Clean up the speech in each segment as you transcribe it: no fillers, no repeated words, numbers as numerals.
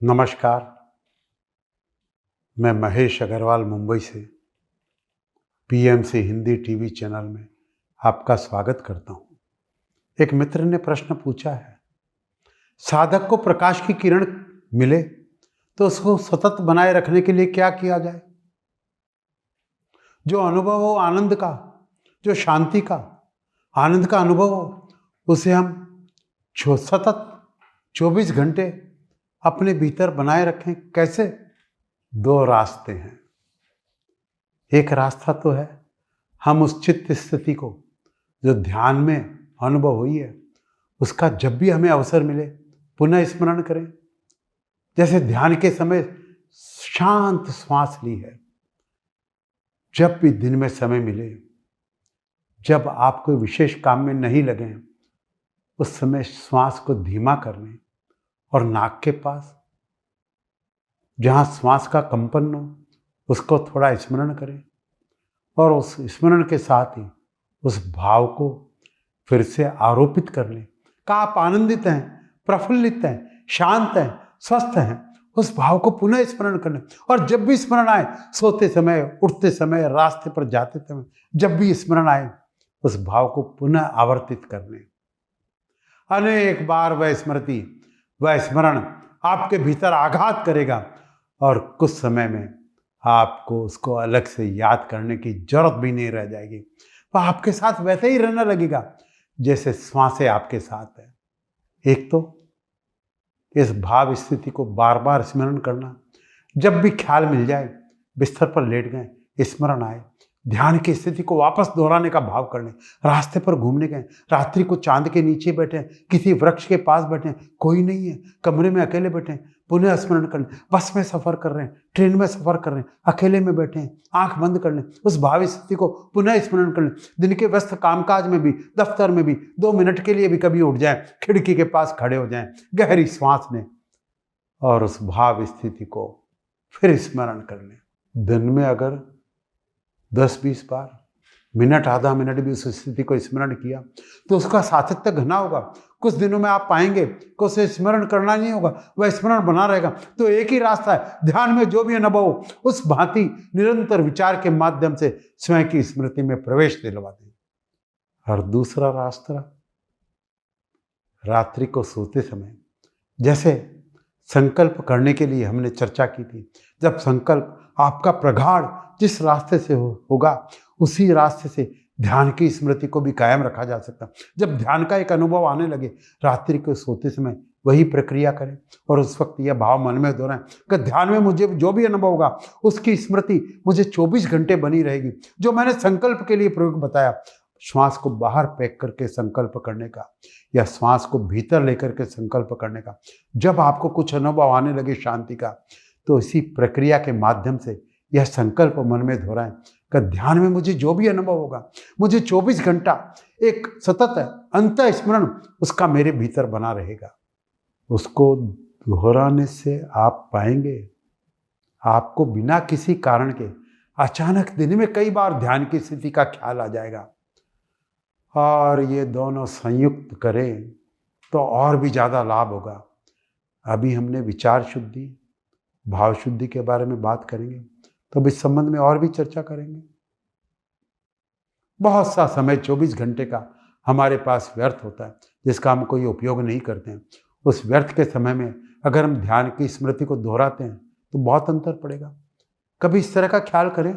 नमस्कार। मैं महेश अग्रवाल मुंबई से पीएमसी हिंदी टीवी चैनल में आपका स्वागत करता हूं। एक मित्र ने प्रश्न पूछा है, साधक को प्रकाश की किरण मिले तो उसको सतत बनाए रखने के लिए क्या किया जाए? जो अनुभव हो आनंद का, जो शांति का, आनंद का अनुभव हो, उसे हम सतत 24 घंटे अपने भीतर बनाए रखें। कैसे? दो रास्ते हैं। एक रास्ता तो है हम उस चित्त स्थिति को जो ध्यान में अनुभव हुई है उसका जब भी हमें अवसर मिले पुनः स्मरण करें। जैसे ध्यान के समय शांत श्वास ली है। जब भी दिन में समय मिले, जब आप कोई विशेष काम में नहीं लगे, उस समय श्वास को धीमा कर लें और नाक के पास जहाँ श्वास का कंपन हो उसको थोड़ा स्मरण करें और उस स्मरण के साथ ही उस भाव को फिर से आरोपित कर लें कि आप आनंदित हैं, प्रफुल्लित हैं, शांत हैं, स्वस्थ हैं। उस भाव को पुनः स्मरण कर लें और जब भी स्मरण आए, सोते समय, उठते समय, रास्ते पर जाते समय, जब भी स्मरण आए उस भाव को पुनः आवर्तित कर लें। अनेक बार वह स्मृति, वह स्मरण आपके भीतर आघात करेगा और कुछ समय में आपको उसको अलग से याद करने की जरूरत भी नहीं रह जाएगी। वह आपके साथ वैसे ही रहने लगेगा जैसे श्वासें आपके साथ है। एक तो इस भाव स्थिति को बार बार स्मरण करना। जब भी ख्याल मिल जाए, बिस्तर पर लेट गए, स्मरण आए, ध्यान की स्थिति को वापस दोहराने का भाव कर लें। रास्ते पर घूमने गए, रात्रि को चांद के नीचे बैठे, किसी वृक्ष के पास बैठे, कोई नहीं है, कमरे में अकेले बैठे, पुनः स्मरण कर लें। बस में सफर कर रहे हैं, ट्रेन में सफर कर रहे हैं, अकेले में बैठे हैं, आंख बंद कर लें, उस भावी स्थिति को पुनः स्मरण कर लें। दिन के व्यस्त कामकाज में भी, दफ्तर में भी 2 मिनट के लिए भी कभी उठ जाएं, खिड़की के पास खड़े हो जाएं, गहरी सांस लें और उस भाव स्थिति को फिर स्मरण कर लें। दिन में अगर 10-20 बार, मिनट, आधा मिनट भी उस स्थिति को स्मरण किया तो उसका सातत्य घना होगा। कुछ दिनों में आप पाएंगे कि उसे स्मरण करना नहीं होगा, वह स्मरण बना रहेगा। तो एक ही रास्ता है, ध्यान में जो भी अनुभव हो उस भांति निरंतर विचार के माध्यम से स्वयं की स्मृति में प्रवेश दिलवा दें। और दूसरा रास्ता, रात्रि को सोते समय, जैसे संकल्प करने के लिए हमने चर्चा की थी, जब संकल्प आपका प्रगाढ़ जिस रास्ते से होगा उसी रास्ते से ध्यान की स्मृति को भी कायम रखा जा सकता। जब ध्यान का एक अनुभव आने लगे, रात्रि को सोते समय वही प्रक्रिया करें और उस वक्त यह भाव मन में दोहराएं कि ध्यान में मुझे जो भी अनुभव होगा उसकी स्मृति मुझे 24 घंटे बनी रहेगी। जो मैंने संकल्प के लिए प्रयोग बताया, श्वास को बाहर फेंक करके संकल्प करने का या श्वास को भीतर लेकर के संकल्प करने का, जब आपको कुछ अनुभव आने लगे शांति का, तो इसी प्रक्रिया के माध्यम से यह संकल्प मन में दोहराएं कि ध्यान में मुझे जो भी अनुभव होगा, मुझे 24 घंटा एक सतत अंत स्मरण उसका मेरे भीतर बना रहेगा। उसको दोहराने से आप पाएंगे आपको बिना किसी कारण के अचानक दिन में कई बार ध्यान की स्थिति का ख्याल आ जाएगा। और ये दोनों संयुक्त करें तो और भी ज़्यादा लाभ होगा। अभी हमने विचार शुद्धि, भाव शुद्धि के बारे में बात करेंगे, तो इस संबंध में और भी चर्चा करेंगे। बहुत सा समय 24 घंटे का हमारे पास व्यर्थ होता है जिसका हम कोई उपयोग नहीं करते हैं। उस व्यर्थ के समय में अगर हम ध्यान की स्मृति को दोहराते हैं तो बहुत अंतर पड़ेगा। कभी इस तरह का ख्याल करें,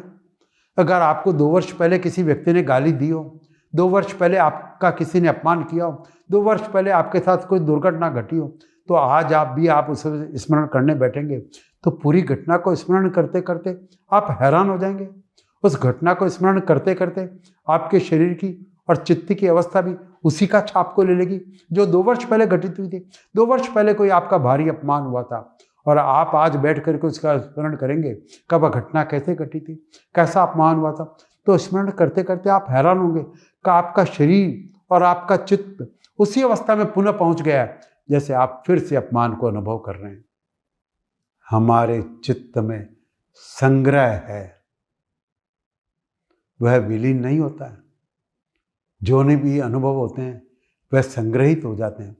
अगर आपको 2 वर्ष पहले किसी व्यक्ति ने गाली दी हो, 2 वर्ष पहले आपका किसी ने अपमान किया हो, 2 वर्ष पहले आपके साथ कोई दुर्घटना घटी हो, तो आज आप उसे स्मरण करने बैठेंगे तो पूरी घटना को स्मरण करते करते आप हैरान हो जाएंगे। उस घटना को स्मरण करते करते आपके शरीर की और चित्त की अवस्था भी उसी का छाप को ले लेगी जो 2 वर्ष पहले घटित हुई थी। 2 वर्ष पहले कोई आपका भारी अपमान हुआ था और आप आज बैठ करके उसका स्मरण करेंगे कब वह घटना कैसे घटी थी, कैसा अपमान हुआ था, तो स्मरण करते करते आप हैरान होंगे कि आपका शरीर और आपका चित्त उसी अवस्था में पुनः पहुंच गया है जैसे आप फिर से अपमान को अनुभव कर रहे हैं। हमारे चित्त में संग्रह है, वह विलीन नहीं होता है। जो भी अनुभव होते हैं वह संग्रहित हो जाते हैं।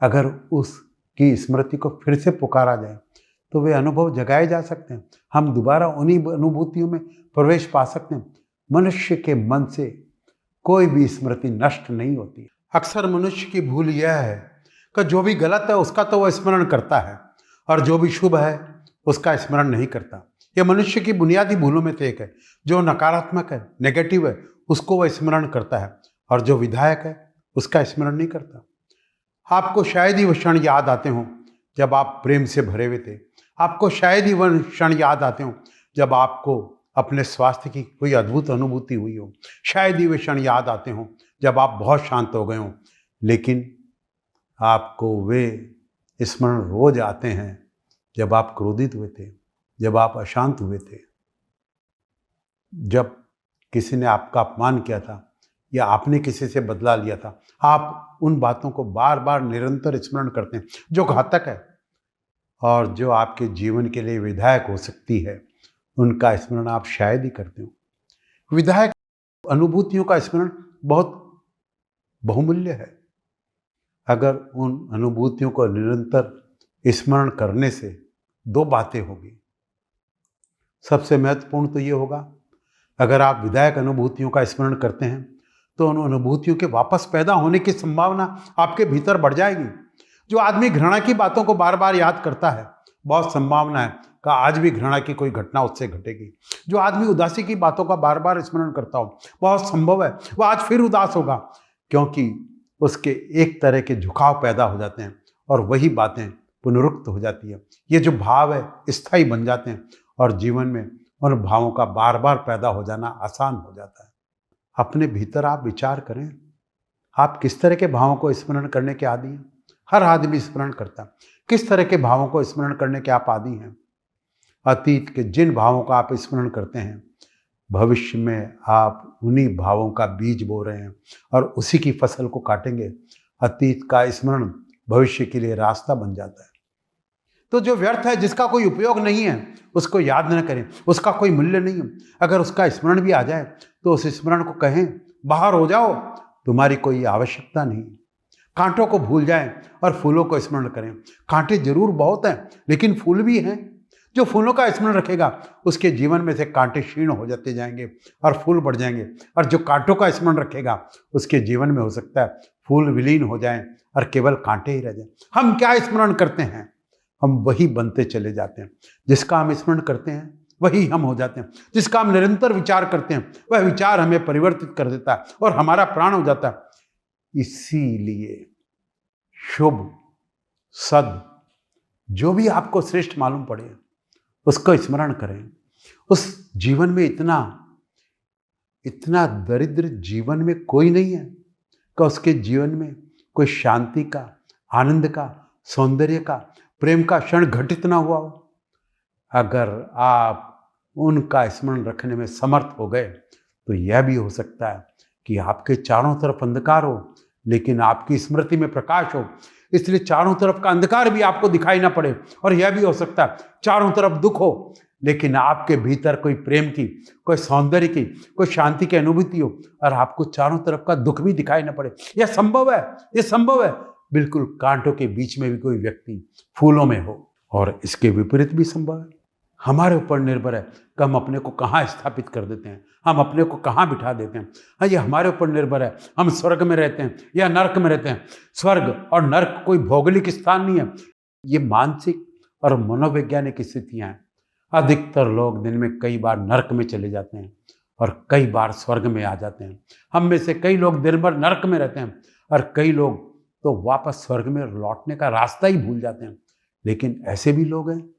अगर उसकी स्मृति को फिर से पुकारा जाए तो वे अनुभव जगाए जा सकते हैं। हम दोबारा उन्हीं अनुभूतियों में प्रवेश पा सकते हैं। मनुष्य के मन से कोई भी स्मृति नष्ट नहीं होती। अक्सर मनुष्य की भूल यह है कि जो भी गलत है उसका तो वह स्मरण करता है और जो भी शुभ है उसका स्मरण नहीं करता। यह मनुष्य की बुनियादी भूलों में से एक है। जो नकारात्मक है, नेगेटिव है, उसको वह स्मरण करता है और जो विधायक है उसका स्मरण नहीं करता। आपको शायद ही वह क्षण याद आते हों जब आप प्रेम से भरे हुए थे। आपको शायद ही वह क्षण याद आते हों जब आपको अपने स्वास्थ्य की कोई अद्भुत अनुभूति हुई हो। शायद ही वे क्षण याद आते हों जब आप बहुत शांत हो गए हों। लेकिन आपको वे स्मरण रोज आते हैं जब आप क्रोधित हुए थे, जब आप अशांत हुए थे, जब किसी ने आपका अपमान किया था या आपने किसी से बदला लिया था। आप उन बातों को बार बार निरंतर स्मरण करते हैं जो घातक है और जो आपके जीवन के लिए विधायक हो सकती है, उनका स्मरण आप शायद ही करते हो। विधायक अनुभूतियों का स्मरण बहुत बहुमूल्य है। अगर उन अनुभूतियों को निरंतर स्मरण करने से दो बातें होगी। सबसे महत्वपूर्ण तो ये होगा, अगर आप विधायक अनुभूतियों का स्मरण करते हैं तो उन अनुभूतियों के वापस पैदा होने की संभावना आपके भीतर बढ़ जाएगी। जो आदमी घृणा की बातों को बार बार याद करता है, बहुत संभावना है कि आज भी घृणा की कोई घटना उससे घटेगी। जो आदमी उदासी की बातों का बार बार स्मरण करता हो, बहुत संभव है वह आज फिर उदास होगा, क्योंकि उसके एक तरह के झुकाव पैदा हो जाते हैं और वही बातें पुनरुक्त हो जाती है। ये जो भाव है स्थायी बन जाते हैं और जीवन में उन भावों का बार बार पैदा हो जाना आसान हो जाता है। अपने भीतर आप विचार करें, आप किस तरह के भावों को स्मरण करने के आदी हैं। हर आदमी स्मरण करता है। किस तरह के भावों को स्मरण करने के आप आदी हैं? अतीत के जिन भावों का आप स्मरण करते हैं, भविष्य में आप उन्हीं भावों का बीज बो रहे हैं और उसी की फसल को काटेंगे। अतीत का स्मरण भविष्य के लिए रास्ता बन जाता है। तो जो व्यर्थ है, जिसका कोई उपयोग नहीं है, उसको याद न करें, उसका कोई मूल्य नहीं है। अगर उसका स्मरण भी आ जाए तो उस स्मरण को कहें, बाहर हो जाओ, तुम्हारी कोई आवश्यकता नहीं। कांटों को भूल जाएं और फूलों को स्मरण करें। कांटे जरूर बहुत हैं, लेकिन फूल भी हैं। जो फूलों का स्मरण रखेगा उसके जीवन में से कांटे क्षीण हो जाते जाएंगे और फूल बढ़ जाएंगे, और जो कांटों का स्मरण रखेगा उसके जीवन में हो सकता है फूल विलीन हो जाएं और केवल कांटे ही रह जाएं। हम क्या स्मरण करते हैं, हम वही बनते चले जाते हैं। जिसका हम स्मरण करते हैं वही हम हो जाते हैं। जिसका हम निरंतर विचार करते हैं वह विचार हमें परिवर्तित कर देता है और हमारा प्राण हो जाता है। इसीलिए शुभ, सद, जो भी आपको श्रेष्ठ मालूम पड़े उसको स्मरण करें। उस जीवन में इतना दरिद्र जीवन में कोई नहीं है कि उसके जीवन में कोई शांति का, आनंद का, सौंदर्य का, प्रेम का क्षण घटित ना हुआ हो। अगर आप उनका स्मरण रखने में समर्थ हो गए तो यह भी हो सकता है कि आपके चारों तरफ अंधकार हो लेकिन आपकी स्मृति में प्रकाश हो, इसलिए चारों तरफ का अंधकार भी आपको दिखाई ना पड़े। और यह भी हो सकता है चारों तरफ दुख हो लेकिन आपके भीतर कोई प्रेम की, कोई सौंदर्य की, कोई शांति की अनुभूति हो और आपको चारों तरफ का दुख भी दिखाई ना पड़े। यह संभव है, यह संभव है। बिल्कुल कांटों के बीच में भी कोई व्यक्ति फूलों में हो, और इसके विपरीत भी संभव है। हमारे ऊपर निर्भर है कि हम अपने को कहाँ स्थापित कर देते हैं, हम अपने को कहाँ बिठा देते हैं। हाँ, ये हमारे ऊपर निर्भर है, हम स्वर्ग में रहते हैं या नर्क में रहते हैं। स्वर्ग और नर्क कोई भौगोलिक स्थान नहीं है, ये मानसिक और मनोवैज्ञानिक स्थितियाँ हैं। अधिकतर लोग दिन में कई बार नर्क में चले जाते हैं और कई बार स्वर्ग में आ जाते हैं। हम में से कई लोग दिन भर नर्क में रहते हैं और कई लोग तो वापस स्वर्ग में लौटने का रास्ता ही भूल जाते हैं। लेकिन ऐसे भी लोग हैं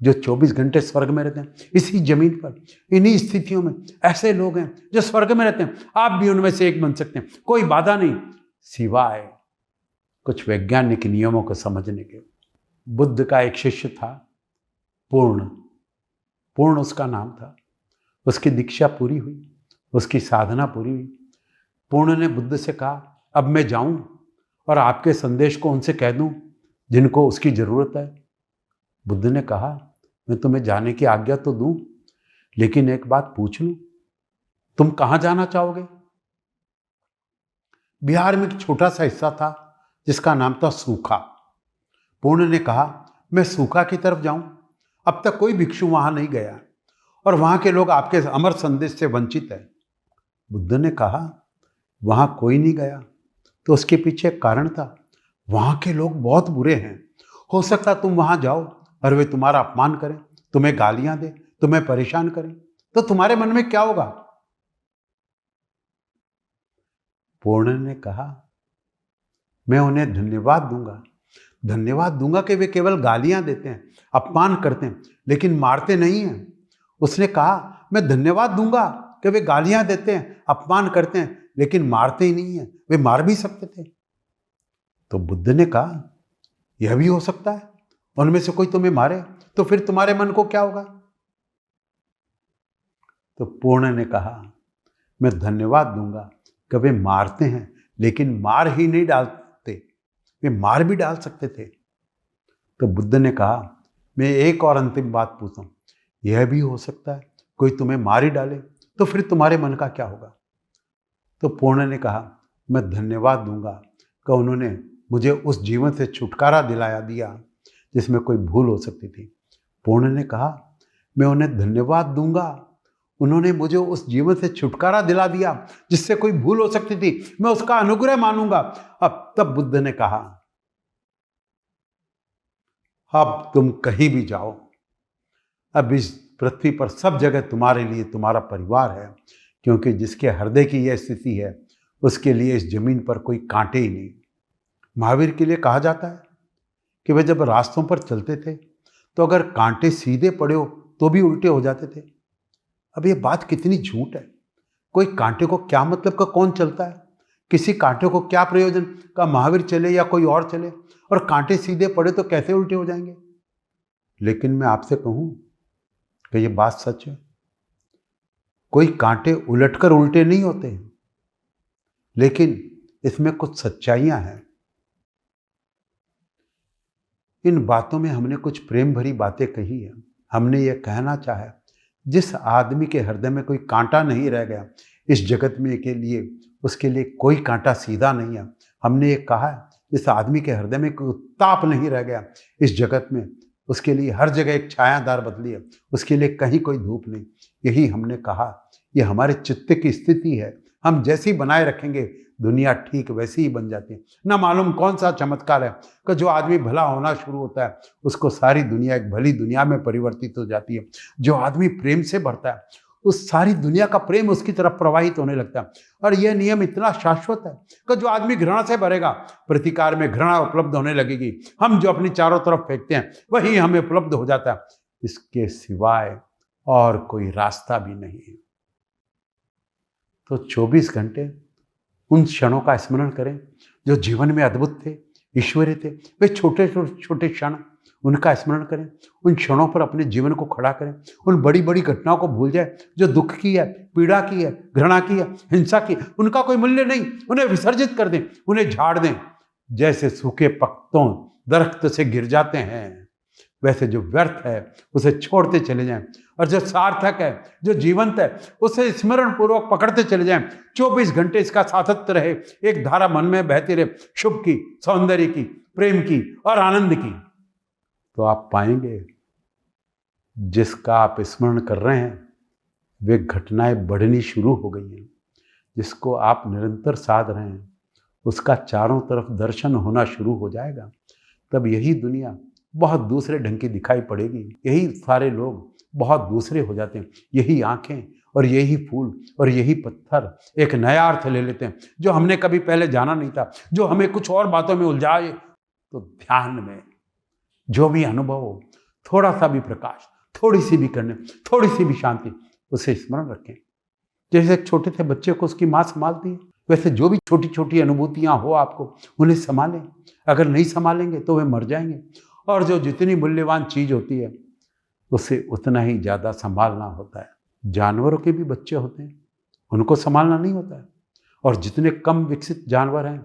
जो 24 घंटे स्वर्ग में रहते हैं, इसी जमीन पर, इन्हीं स्थितियों में। ऐसे लोग हैं जो स्वर्ग में रहते हैं। आप भी उनमें से एक बन सकते हैं, कोई बाधा नहीं, सिवाय कुछ वैज्ञानिक नियमों को समझने के। बुद्ध का एक शिष्य था, पूर्ण उसका नाम था। उसकी दीक्षा पूरी हुई, उसकी साधना पूरी हुई। पूर्ण ने बुद्ध से कहा, अब मैं जाऊं और आपके संदेश को उनसे कह दूं जिनको उसकी जरूरत है। बुद्ध ने कहा, मैं तुम्हें जाने की आज्ञा तो दूं, लेकिन एक बात पूछ लूं, तुम कहां जाना चाहोगे? बिहार में एक छोटा सा हिस्सा था जिसका नाम था सूखा। पूर्ण ने कहा, मैं सूखा की तरफ जाऊं। अब तक कोई भिक्षु वहां नहीं गया और वहां के लोग आपके अमर संदेश से वंचित है। बुद्ध ने कहा, वहां कोई नहीं गया तो उसके पीछे एक कारण था। वहां के लोग बहुत बुरे हैं। हो सकता तुम वहां जाओ और वे तुम्हारा अपमान करें, तुम्हें गालियां दें, तुम्हें परेशान करें, तो तुम्हारे मन में क्या होगा? पूर्ण ने कहा, मैं उन्हें धन्यवाद दूंगा। धन्यवाद दूंगा कि वे केवल गालियां देते हैं, अपमान करते हैं, लेकिन मारते नहीं हैं। उसने कहा, मैं धन्यवाद दूंगा कि वे गालियां देते हैं, अपमान करते हैं, लेकिन मारते ही नहीं हैं। वे मार भी सकते थे। तो बुद्ध ने कहा, यह भी हो सकता है, उनमें से कोई तुम्हें मारे तो फिर तुम्हारे मन को क्या होगा? तो पूर्ण ने कहा, मैं धन्यवाद दूंगा कि वे मारते हैं, लेकिन मार ही नहीं डालते, वे मार भी डाल सकते थे। तो बुद्ध ने कहा, मैं एक और अंतिम बात पूछता हूं, यह भी हो सकता है कोई तुम्हें मार ही डाले तो फिर तुम्हारे मन का क्या होगा? तो पूर्ण ने कहा, मैं धन्यवाद दूंगा कि उन्होंने मुझे उस जीवन से छुटकारा दिलाया दिया जिसमें कोई भूल हो सकती थी। पूर्ण ने कहा, मैं उन्हें धन्यवाद दूंगा, उन्होंने मुझे उस जीवन से छुटकारा दिला दिया जिससे कोई भूल हो सकती थी, मैं उसका अनुग्रह मानूंगा। अब तब बुद्ध ने कहा, अब तुम कहीं भी जाओ, अब इस पृथ्वी पर सब जगह तुम्हारे लिए तुम्हारा परिवार है, क्योंकि जिसके हृदय की यह स्थिति है उसके लिए इस जमीन पर कोई कांटे ही नहीं। महावीर के लिए कहा जाता है कि वे जब रास्तों पर चलते थे तो अगर कांटे सीधे पड़े हो तो भी उल्टे हो जाते थे। अब ये बात कितनी झूठ है। कोई कांटे को क्या मतलब का कौन चलता है? किसी कांटे को क्या प्रयोजन का महावीर चले या कोई और चले, और कांटे सीधे पड़े तो कैसे उल्टे हो जाएंगे? लेकिन मैं आपसे कहूं कि ये बात सच है। कोई कांटे उलटकर उल्टे नहीं होते हैं, लेकिन इसमें कुछ सच्चाइयां हैं। इन बातों में हमने कुछ प्रेम भरी बातें कही है। हमने ये कहना चाहा, जिस आदमी के हृदय में कोई कांटा नहीं रह गया इस जगत में के लिए, उसके लिए कोई कांटा सीधा नहीं है। हमने ये कहा, जिस आदमी के हृदय में कोई उत्ताप नहीं रह गया इस जगत में, उसके लिए हर जगह एक छायादार बदली है, उसके लिए कहीं कोई धूप नहीं। यही हमने कहा, ये हमारे चित्त की स्थिति है। हम जैसी बनाए रखेंगे दुनिया ठीक वैसी ही बन जाती है। ना मालूम कौन सा चमत्कार है कि जो आदमी भला होना शुरू होता है उसको सारी दुनिया एक भली दुनिया में परिवर्तित हो जाती है। जो आदमी प्रेम से भरता है उस सारी दुनिया का प्रेम उसकी तरफ प्रवाहित होने लगता है। और यह नियम इतना शाश्वत है कि जो आदमी घृणा से भरेगा प्रतिकार में घृणा उपलब्ध होने लगेगी। हम जो अपनी चारों तरफ फेंकते हैं वही हमें उपलब्ध हो जाता है। इसके सिवाय और कोई रास्ता भी नहीं है। तो 24 घंटे उन क्षणों का स्मरण करें जो जीवन में अद्भुत थे, ईश्वरीय थे। वे छोटे छोटे क्षण, उनका स्मरण करें। उन क्षणों पर अपने जीवन को खड़ा करें। उन बड़ी बड़ी घटनाओं को भूल जाए जो दुख की है, पीड़ा की है, घृणा की है, हिंसा की। उनका कोई मूल्य नहीं, उन्हें विसर्जित कर दें, उन्हें झाड़ दें। जैसे सूखे पत्तों दरख्त से गिर जाते हैं, वैसे जो व्यर्थ है उसे छोड़ते चले जाएं, और जो सार्थक है, जो जीवंत है, उसे स्मरण पूर्वक पकड़ते चले जाएं। 24 घंटे इसका सातत्य रहे, एक धारा मन में बहती रहे, शुभ की, सौंदर्य की, प्रेम की और आनंद की। तो आप पाएंगे जिसका आप स्मरण कर रहे हैं वे घटनाएं बढ़नी शुरू हो गई हैं। जिसको आप निरंतर साध रहे हैं उसका चारों तरफ दर्शन होना शुरू हो जाएगा। तब यही दुनिया बहुत दूसरे ढंग की दिखाई पड़ेगी। यही सारे लोग बहुत दूसरे हो जाते हैं। यही आंखें और यही फूल और यही पत्थर एक नया अर्थ ले लेते हैं जो हमने कभी पहले जाना नहीं था, जो हमें कुछ और बातों में उलझाए। तो ध्यान में जो भी अनुभव हो, थोड़ा सा भी प्रकाश, थोड़ी सी भी करने, थोड़ी सी भी शांति, उसे स्मरण रखें। जैसे एक छोटे से बच्चे को उसकी माँ संभालती है, वैसे जो भी छोटी छोटी अनुभूतियां हो आपको उन्हें संभालें। अगर नहीं संभालेंगे तो वे मर जाएंगे। और जो जितनी मूल्यवान चीज होती है उसे उतना ही ज़्यादा संभालना होता है। जानवरों के भी बच्चे होते हैं, उनको संभालना नहीं होता है। और जितने कम विकसित जानवर हैं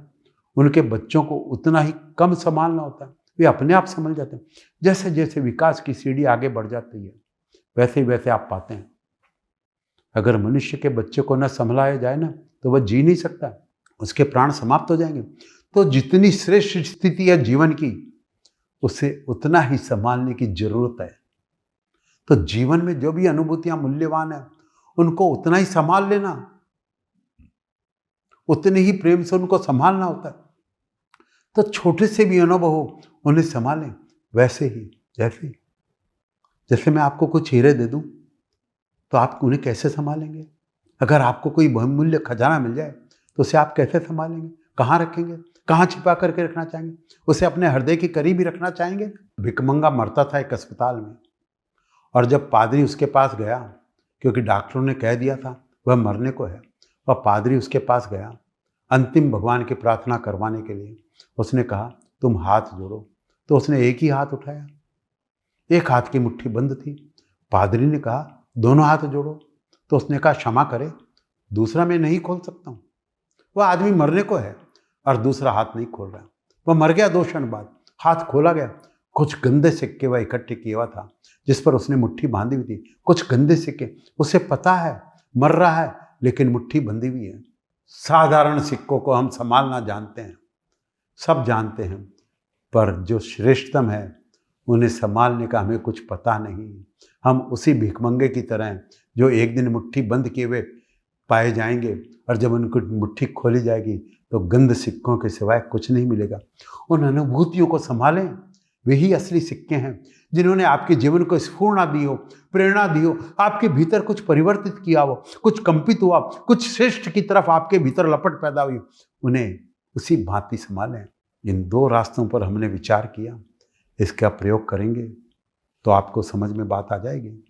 उनके बच्चों को उतना ही कम संभालना होता है। वे अपने आप संभल जाते हैं। जैसे जैसे विकास की सीढ़ी आगे बढ़ जाती है वैसे वैसे आप पाते हैं अगर मनुष्य के बच्चे को न संभलाया जाए ना तो वह जी नहीं सकता, उसके प्राण समाप्त हो जाएंगे। तो जितनी श्रेष्ठ स्थिति है जीवन की उसे उतना ही संभालने की जरूरत है। तो जीवन में जो भी अनुभूतियां मूल्यवान है उनको उतना ही संभाल लेना, उतने ही प्रेम से उनको संभालना होता है। तो छोटे से भी अनुभव हो उन्हें संभालें। वैसे ही जैसे मैं आपको कुछ हीरे दे दूं तो आप उन्हें कैसे संभालेंगे? अगर आपको कोई बहुमूल्य खजाना मिल जाए तो उसे आप कैसे संभालेंगे? कहाँ रखेंगे? कहाँ छिपा करके रखना चाहेंगे? उसे अपने हृदय के करीब ही रखना चाहेंगे? भिकमंगा मरता था एक अस्पताल में, और जब पादरी उसके पास गया, क्योंकि डॉक्टरों ने कह दिया था वह मरने को है, वह पादरी उसके पास गया अंतिम भगवान की प्रार्थना करवाने के लिए। उसने कहा तुम हाथ जोड़ो, तो उसने एक ही हाथ उठाया, एक हाथ की मुट्ठी बंद थी। पादरी ने कहा दोनों हाथ जोड़ो, तो उसने कहा क्षमा करे, दूसरा मैं नहीं खोल सकता हूँ। वह आदमी मरने को है और दूसरा हाथ नहीं खोल रहा। वह मर गया 2 क्षण बाद, हाथ खोला गया, कुछ गंदे सिक्के वह इकट्ठे किया हुआ था जिस पर उसने मुट्ठी बांधी हुई थी, कुछ गंदे सिक्के। उसे पता है मर रहा है लेकिन मुट्ठी बंधी हुई है। साधारण सिक्कों को हम संभालना जानते हैं, सब जानते हैं, पर जो श्रेष्ठतम है उन्हें संभालने का हमें कुछ पता नहीं। हम उसी भिखमंगे की तरह हैं जो एक दिन मुट्ठी बंद किए हुए पाए जाएंगे, और जब उनकी मुट्ठी खोली जाएगी तो गंद सिक्कों के सिवाय कुछ नहीं मिलेगा। उन अनुभूतियों को संभालें, वही असली सिक्के हैं जिन्होंने आपके जीवन को स्फूर्णा दी हो, प्रेरणा दी हो, आपके भीतर कुछ परिवर्तित किया हो, कुछ कंपित हुआ, कुछ श्रेष्ठ की तरफ आपके भीतर लपट पैदा हुई। उन्हें उसी भांति संभालें। इन 2 रास्तों पर हमने विचार किया, इसका प्रयोग करेंगे तो आपको समझ में बात आ जाएगी।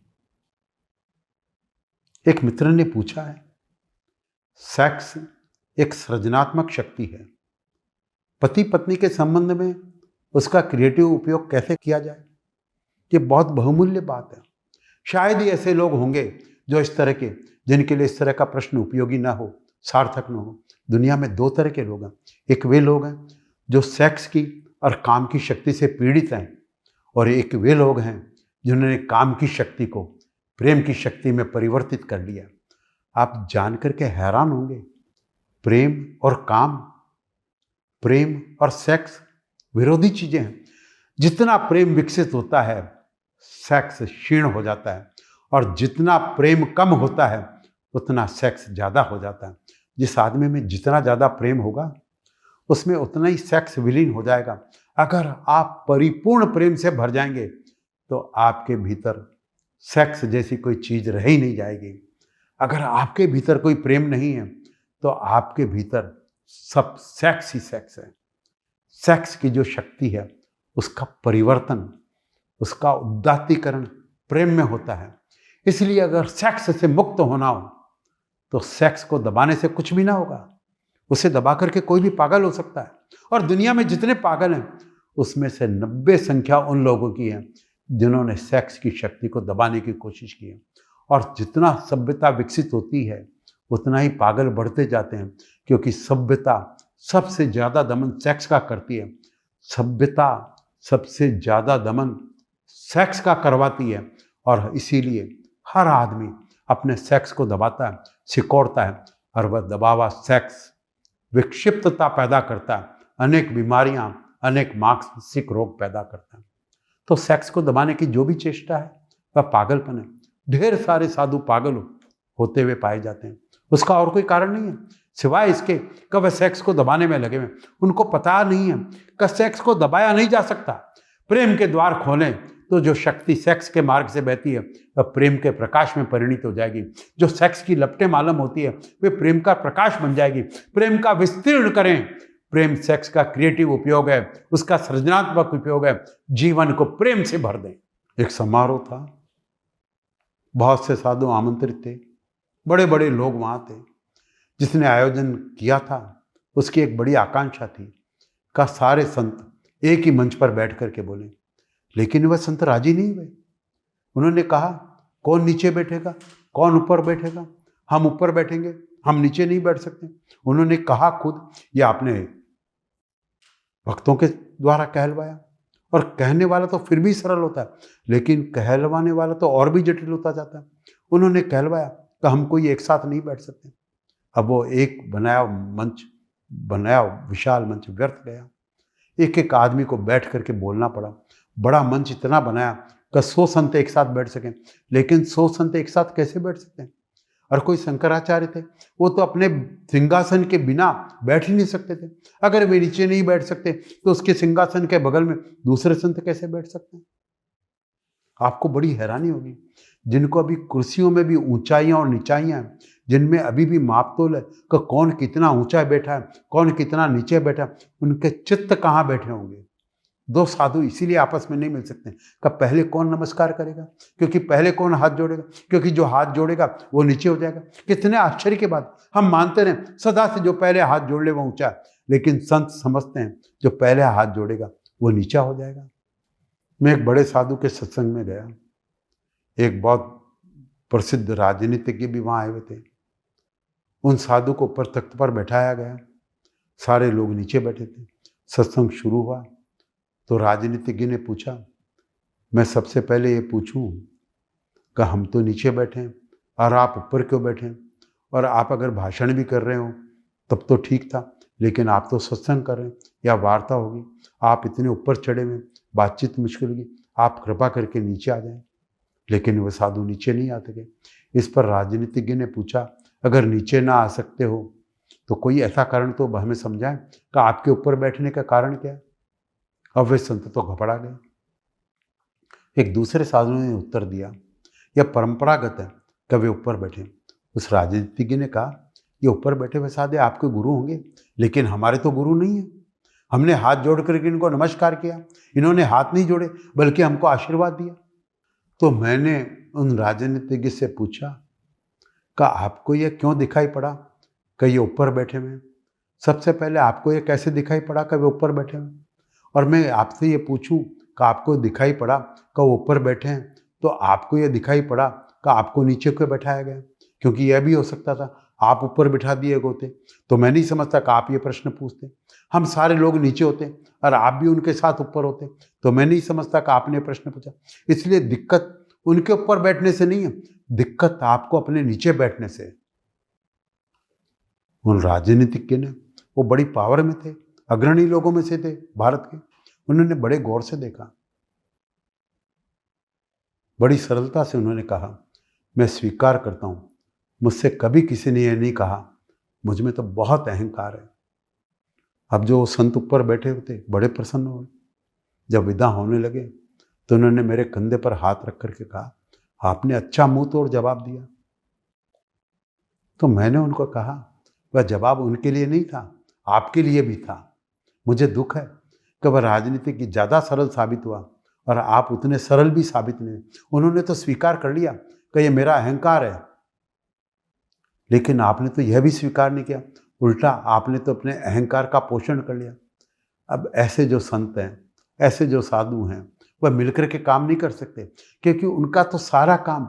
एक मित्र ने पूछा है, सेक्स एक सृजनात्मक शक्ति है, पति पत्नी के संबंध में उसका क्रिएटिव उपयोग कैसे किया जाए? ये बहुत बहुमूल्य बात है। शायद ही ऐसे लोग होंगे जो इस तरह के, जिनके लिए इस तरह का प्रश्न उपयोगी ना हो, सार्थक ना हो। दुनिया में 2 तरह के लोग हैं। एक वे लोग हैं जो सेक्स की और काम की शक्ति से पीड़ित हैं, और एक वे लोग हैं जिन्होंने काम की शक्ति को प्रेम की शक्ति में परिवर्तित कर लिया। आप जानकर के हैरान होंगे, प्रेम और काम, प्रेम और सेक्स विरोधी चीजें हैं। जितना प्रेम विकसित होता है सेक्स क्षीण हो जाता है, और जितना प्रेम कम होता है उतना सेक्स ज़्यादा हो जाता है। जिस आदमी में जितना ज़्यादा प्रेम होगा उसमें उतना ही सेक्स विलीन हो जाएगा। अगर आप परिपूर्ण प्रेम से भर जाएंगे तो आपके भीतर सेक्स जैसी कोई चीज़ रह ही नहीं जाएगी। अगर आपके भीतर कोई प्रेम नहीं है तो आपके भीतर सब सेक्स ही सेक्स है। सेक्स की जो शक्ति है उसका परिवर्तन, उसका उदात्तीकरण प्रेम में होता है। इसलिए अगर सेक्स से मुक्त होना हो तो सेक्स को दबाने से कुछ भी ना होगा। उसे दबा करके कोई भी पागल हो सकता है, और दुनिया में जितने पागल हैं उसमें से 90 संख्या उन लोगों की है जिन्होंने सेक्स की शक्ति को दबाने की कोशिश की है। और जितना सभ्यता विकसित होती है उतना ही पागल बढ़ते जाते हैं, क्योंकि सभ्यता सबसे ज़्यादा दमन सेक्स का करती है। सभ्यता सबसे ज़्यादा दमन सेक्स का करवाती है, और इसीलिए हर आदमी अपने सेक्स को दबाता है, सिकोड़ता है, और वह दबावा सेक्स विक्षिप्तता पैदा करता है, अनेक बीमारियां, अनेक मानसिक रोग पैदा करता है। तो सेक्स को दबाने की जो भी चेष्टा है वह पागलपन है। ढेर सारे साधु पागल होते हुए पाए जाते हैं, उसका और कोई कारण नहीं है सिवाय इसके कि वह सेक्स को दबाने में लगे हुए। उनको पता नहीं है कि सेक्स को दबाया नहीं जा सकता। प्रेम के द्वार खोलें तो जो शक्ति सेक्स के मार्ग से बहती है वह प्रेम के प्रकाश में परिणित हो जाएगी। जो सेक्स की लपटें मालूम होती है वे प्रेम का प्रकाश बन जाएगी। प्रेम का विस्तीर्ण करें। प्रेम सेक्स का क्रिएटिव उपयोग है, उसका सृजनात्मक उपयोग है। जीवन को प्रेम से भर दें। एक समारोह था, बहुत से साधु आमंत्रित थे, बड़े बड़े लोग वहाँ थे। जिसने आयोजन किया था उसकी एक बड़ी आकांक्षा थी कि सारे संत एक ही मंच पर बैठ करके बोले, लेकिन वह संत राजी नहीं हुए। उन्होंने कहा कौन नीचे बैठेगा, कौन ऊपर बैठेगा, हम ऊपर बैठेंगे, हम नीचे नहीं बैठ सकते। उन्होंने कहा खुद, यह आपने भक्तों के द्वारा कहलवाया, और कहने वाला तो फिर भी सरल होता है, लेकिन कहलवाने वाला तो और भी जटिल होता जाता है। उन्होंने कहलवाया कि हम कोई एक साथ नहीं बैठ सकते। अब वो एक बनाया विशाल मंच व्यर्थ गया। एक एक आदमी को बैठ करके बोलना पड़ा। बड़ा मंच इतना बनाया कि 100 संत एक साथ बैठ सकें, लेकिन 100 संत एक साथ कैसे बैठ सकते हैं? और कोई शंकराचार्य थे, वो तो अपने सिंहासन के बिना बैठ ही नहीं सकते थे। अगर वे नीचे नहीं बैठ सकते तो उसके सिंहासन के बगल में दूसरे संत कैसे बैठ सकते हैं? आपको बड़ी हैरानी होगी। जिनको अभी कुर्सियों में भी ऊंचाइयां और नीचाइयां हैं, जिनमें अभी भी मापतोल है कि कौन कितना ऊंचा बैठा है, कौन कितना नीचे बैठा है, उनके चित्त कहाँ बैठे होंगे? दो साधु इसीलिए आपस में नहीं मिल सकते कि पहले कौन नमस्कार करेगा, क्योंकि पहले कौन हाथ जोड़ेगा, क्योंकि जो हाथ जोड़ेगा वो नीचे हो जाएगा। कितने आश्चर्य की बात! हम मानते रहे सदा से जो पहले हाथ जोड़ ले वो ऊंचा है, लेकिन संत समझते हैं जो पहले हाथ जोड़ेगा वो नीचा हो जाएगा। मैं एक बड़े साधु के सत्संग में गया, एक बहुत प्रसिद्ध राजनीतिज्ञ भी वहाँ आए हुए थे। उन साधु को ऊपर तख्त पर बैठाया गया, सारे लोग नीचे बैठे थे। सत्संग शुरू हुआ तो राजनीतिज्ञ ने पूछा, मैं सबसे पहले ये पूछूं कि हम तो नीचे बैठे हैं और आप ऊपर क्यों बैठे हैं? और आप अगर भाषण भी कर रहे हो तब तो ठीक था, लेकिन आप तो सत्संग कर रहे हैं या वार्ता होगी, आप इतने ऊपर चढ़े हुए, बातचीत मुश्किल होगी, आप कृपा करके नीचे आ जाएं। लेकिन वह साधु नीचे नहीं आते गए। इस पर राजनीतिज्ञ ने पूछा, अगर नीचे ना आ सकते हो तो कोई ऐसा कारण तो हमें समझाएं कि आपके ऊपर बैठने का कारण क्या है? अब वे संत तो घबरा गए। एक दूसरे साधु ने उत्तर दिया, यह परंपरागत है कि वे ऊपर बैठे। उस राजनीतिज्ञ ने कहा, ये ऊपर बैठे हुए साधु आपके गुरु होंगे, लेकिन हमारे तो गुरु नहीं है। हमने हाथ जोड़ करके इनको नमस्कार किया, इन्होंने हाथ नहीं जोड़े बल्कि हमको आशीर्वाद दिया। तो मैंने उन राजनीतिज्ञ से पूछा कि आपको यह क्यों दिखाई पड़ा कि ये ऊपर बैठे हुए? सबसे पहले आपको ये कैसे दिखाई पड़ा कि वे ऊपर बैठे हुए? और मैं आपसे ये पूछूं कि आपको दिखाई पड़ा कि वो ऊपर बैठे हैं, तो आपको ये दिखाई पड़ा कि आपको नीचे क्यों बैठाया गया? क्योंकि यह भी हो सकता था आप ऊपर बिठा दिए गए होते। तो मैं नहीं समझता कि आप ये प्रश्न पूछते। हम सारे लोग नीचे होते और आप भी उनके साथ ऊपर होते, तो मैं नहीं समझता कि आपने प्रश्न पूछा। इसलिए दिक्कत उनके ऊपर बैठने से नहीं है, दिक्कत आपको अपने नीचे बैठने से। उन राजनीतिज्ञ ने, वो बड़ी पावर में थे, अग्रणी लोगों में से थे भारत के, उन्होंने बड़े गौर से देखा, बड़ी सरलता से उन्होंने कहा, मैं स्वीकार करता हूं, मुझसे कभी किसी ने यह नहीं कहा, मुझ में तो बहुत अहंकार है। अब जो संत ऊपर बैठे हुए थे बड़े प्रसन्न हुए। जब विदा होने लगे तो उन्होंने मेरे कंधे पर हाथ रख करके कहा, आपने अच्छा मुंह तोड़ जवाब दिया। तो मैंने उनको कहा, वह जवाब उनके लिए नहीं था, आपके लिए भी था। मुझे दुख है कि वह राजनीति की ज़्यादा सरल साबित हुआ और आप उतने सरल भी साबित नहीं। उन्होंने तो स्वीकार कर लिया कि यह मेरा अहंकार है, लेकिन आपने तो यह भी स्वीकार नहीं किया, उल्टा आपने तो अपने अहंकार का पोषण कर लिया। अब ऐसे जो संत हैं, ऐसे जो साधु हैं, वह मिलकर के काम नहीं कर सकते, क्योंकि उनका तो सारा काम,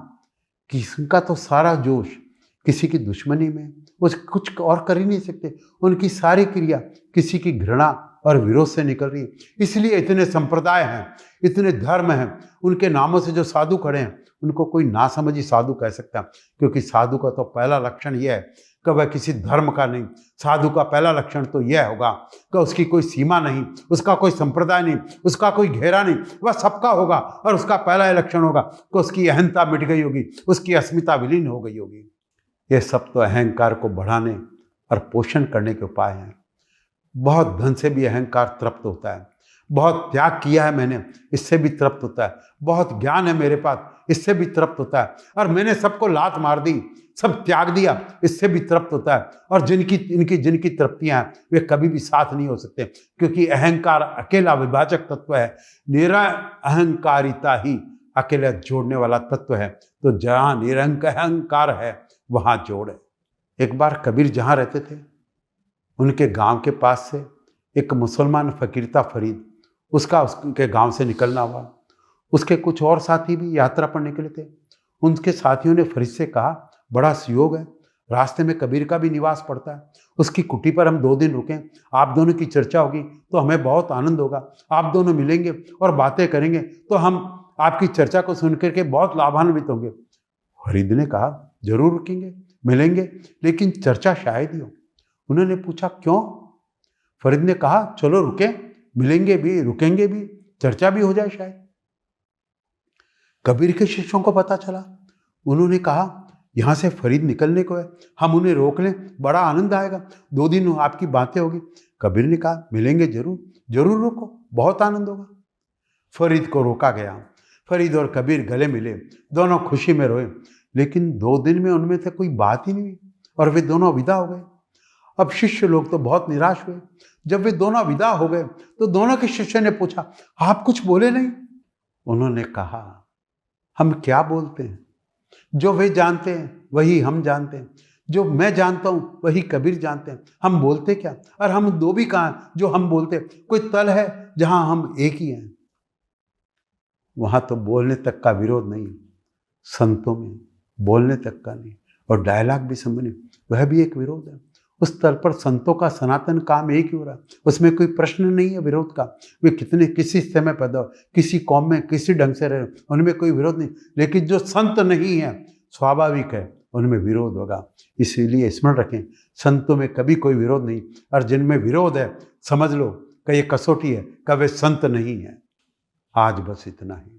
उनका तो सारा जोश किसी की दुश्मनी में, वो कुछ और कर ही नहीं सकते। उनकी सारी क्रिया किसी की घृणा और विरोध से निकल रही है। इसलिए इतने संप्रदाय हैं, इतने धर्म हैं, उनके नामों से जो साधु खड़े हैं उनको कोई ना समझी साधु कह सकता है, क्योंकि साधु का तो पहला लक्षण यह है कि वह किसी धर्म का नहीं। साधु का पहला लक्षण तो यह होगा कि उसकी कोई सीमा नहीं, उसका कोई संप्रदाय नहीं, उसका कोई घेरा नहीं, वह सबका होगा। और उसका पहला लक्षण होगा कि उसकी अहंता मिट गई होगी, उसकी अस्मिता विलीन हो गई होगी। ये सब तो अहंकार को बढ़ाने और पोषण करने के उपाय हैं। बहुत धन से भी अहंकार तृप्त होता है, बहुत त्याग किया है मैंने, इससे भी तृप्त होता है, बहुत ज्ञान है मेरे पास, इससे भी तृप्त होता है, और मैंने सबको लात मार दी, सब त्याग दिया, इससे भी तृप्त होता है। और जिनकी तृप्तियां हैं वे कभी भी साथ नहीं हो सकते, क्योंकि अहंकार अकेला विभाजक तत्व है, निरअहंकारिता ही अकेला जोड़ने वाला तत्व है। तो जहां निरअहंकार है वहां जोड़ है। एक बार कबीर जहां रहते थे, उनके गांव के पास से एक मुसलमान फकीर था फरीद, उसके गांव से निकलना हुआ। उसके कुछ और साथी भी यात्रा पर निकले थे। उनके साथियों ने फरीद से कहा, बड़ा सुयोग है, रास्ते में कबीर का भी निवास पड़ता है, उसकी कुटी पर हम 2 दिन रुकें, आप दोनों की चर्चा होगी तो हमें बहुत आनंद होगा, आप दोनों मिलेंगे और बातें करेंगे तो हम आपकी चर्चा को सुनकर के बहुत लाभान्वित होंगे। फरीद ने कहा, जरूर रुकेंगे, मिलेंगे, लेकिन चर्चा शायद ही हो। उन्होंने पूछा, क्यों? फरीद ने कहा, चलो रुकें, मिलेंगे भी, रुकेंगे भी, चर्चा भी हो जाए शायद। कबीर के शिष्यों को पता चला। उन्होंने कहा यहाँ से फरीद निकलने को है, हम उन्हें रोक लें, बड़ा आनंद आएगा, 2 दिन आपकी बातें होगी। कबीर ने कहा मिलेंगे जरूर, जरूर रुको, बहुत आनंद होगा। फरीद को रोका गया। फरीद और कबीर गले मिले, दोनों खुशी में रोए, लेकिन 2 दिन में उनमें से कोई बात ही नहीं हुई और वे दोनों विदा हो गए। अब शिष्य लोग तो बहुत निराश हुए। जब वे दोनों विदा हो गए तो दोनों के शिष्य ने पूछा, आप कुछ बोले नहीं? उन्होंने कहा, हम क्या बोलते हैं, जो वे जानते हैं वही हम जानते हैं, जो मैं जानता हूं वही कबीर जानते हैं, हम बोलते क्या? और हम 2 भी कहाँ जो हम बोलते, कोई तल है जहां हम एक ही हैं। वहां तो बोलने तक का विरोध नहीं, संतों में बोलने तक का नहीं, और डायलॉग भी समझने, वह भी एक विरोध है। उस स्तर पर संतों का सनातन काम एक ही हो रहा है, उसमें कोई प्रश्न नहीं है विरोध का। वे कितने किसी समय पैदा हो, किसी कौम में किसी ढंग से रहे, उनमें कोई विरोध नहीं। लेकिन जो संत नहीं है, स्वाभाविक है उनमें विरोध होगा। इसीलिए स्मरण रखें, संतों में कभी कोई विरोध नहीं, और जिनमें विरोध है समझ लो कि ये कसौटी है, कि वे संत नहीं है। आज बस इतना ही।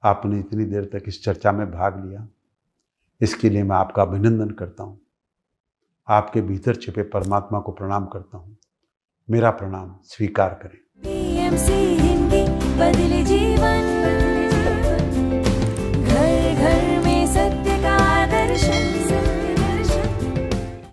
आपने इतनी देर तक इस चर्चा में भाग लिया, इसके लिए मैं आपका अभिनंदन करता हूँ। आपके भीतर छिपे परमात्मा को प्रणाम करता हूँ। मेरा प्रणाम स्वीकार करें। PMC हिंदी बदले जीवन।